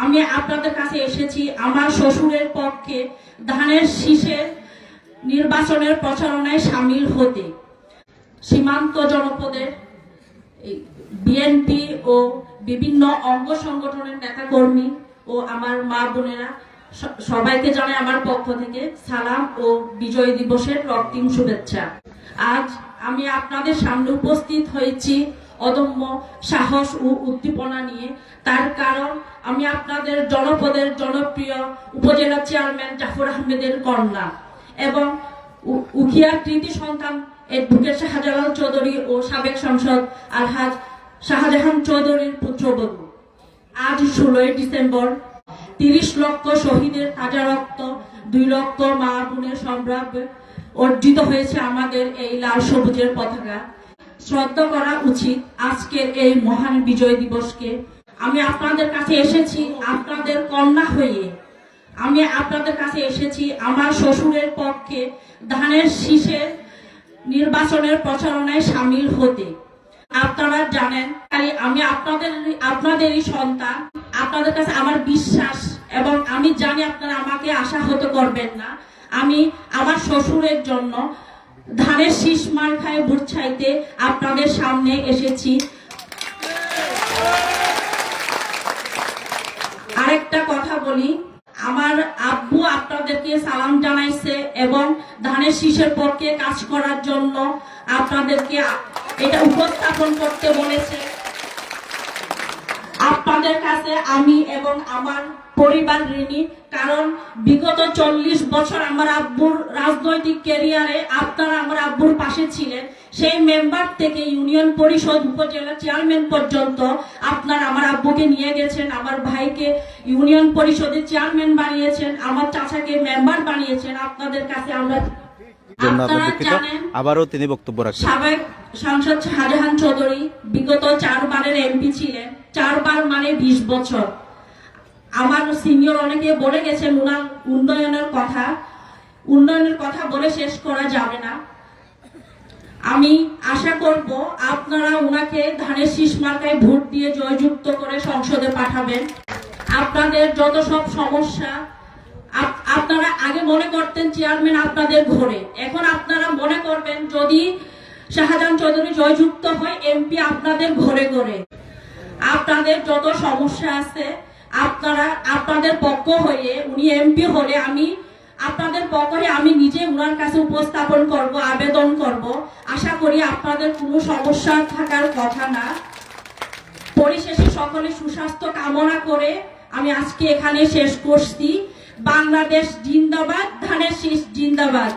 আমি আপনাদের কাছে এসেছি আমার শ্বশুরের পক্ষে ধানের শীষের নির্বাচনের প্রচারণায় সামিল হতে। সীমান্ত জনপদের বিএনপি ও বিভিন্ন অঙ্গ সংগঠনের নেতাকর্মী ও আমার মা বোনেরা সবাইকে জানাই আমার পক্ষ থেকে সালাম ও বিজয় দিবসের রক্তিম শুভেচ্ছা। আজ আমি আপনাদের সামনে উপস্থিত হয়েছি অদম্য সাহস ও উদ্দীপনা নিয়ে। তার কারণ আমি আপনাদের জনপদের জনপ্রিয় উপজেলা চেয়ারম্যান জাফর আহমেদের কন্যা এবং উখিয়ার কৃতি সন্তান অ্যাডভোকেট শাহজালাল চৌধুরী ও সাবেক সংসদ আলহাজ শাহজাহান চৌধুরীর পুত্রবধূ। আজ 16 ডিসেম্বর 30 লক্ষ শহীদের তাজা রক্ত, 2 লক্ষ মা বোনের সম্রাজ্ঞে অর্জিত হয়েছে আমাদের এই লাল সবুজের পতাকা। শ্রদ্ধা করা উচিত আজকের এই মহান বিজয় দিবসকে। আমি আপনাদের কাছে এসেছি আপনাদের কন্যা হয়ে। আমি আপনাদের কাছে এসেছি আমার শ্বশুরের পক্ষে ধানের শীষের নির্বাচনের প্রচারণায় সামিল হতে। আপনারা জানেন আমি আপনাদেরই সন্তান। আপনাদের কাছে আমার বিশ্বাস এবং আমি জানি আপনারা আমাকে আশাহত করবেন না। আমি আমার শ্বশুরের জন্য ধানের শীষ মার্কায় ভোট চাইতে আপনাদের সামনে এসেছি। আরেকটা কথা বলি, আমার আব্বু আপনাদেরকে সালাম জানাইছে এবং ধানের শীষের পক্ষে কাজ করার জন্য আপনাদেরকে এটা উপস্থাপন করতে বলেছে। আপনাদের কাছে আমি এবং আমার পরিবার ঋণী, কারণ বিগত 40 বছর আমার আব্বুর রাজনৈতিক ক্যারিয়ারে আপনারা আমার আব্বুর পাশে ছিলেন। সেই মেম্বার থেকে ইউনিয়ন পরিষদ উপজেলা চেয়ারম্যান পর্যন্ত আপনারা আমার আব্বুকে নিয়ে গেছেন, আমার ভাইকে ইউনিয়ন পরিষদের চেয়ারম্যান বানিয়েছেন, আমার চাচাকে মেম্বার বানিয়েছেন। আপনাদের কাছে আমরা আবারও তিনি বক্তব্য রাখছেন। সাবেক সাংসদ শাহজাহান চৌধুরী বিগত 4 বারের এমপি ছিলেন, 4 বার মানে 20 বছর। আমার সিনিয়র অনেকে বলে গেছেন উনার উন্নয়নের কথা বলে শেষ করা যাবে না। আমি আশা করব আপনারা উনাকে ধানের শীষ মার্কায় ভোট দিয়ে জয়যুক্ত করে সংসদে পাঠাবেন। আপনাদের যত সব সমস্যা, আপনারা আগে মনে করতেন চেয়ারম্যান আপনাদের ঘরে, এখন আপনারা মনে করবেন যদি শাহজাহান চৌধুরী জয়যুক্ত হয় এমপি আপনাদের ঘরে ঘরে। আপনাদের যত সমস্যা আছে আপনারা আপনাদের পক্ষ হয়ে উনি এমপি হলে আমি আপনাদের পক্ষে আমি নিজে উনার কাছে উপস্থাপন করব, আবেদন করব। আশা করি আপনাদের কোনো সমস্যা থাকার কথা না। পরিশেষে সকলে সুস্বাস্থ্য কামনা করে আমি আজকে এখানে শেষ করছি। বাংলাদেশ জিন্দাবাদ, ধানের শীষ জিন্দাবাদ।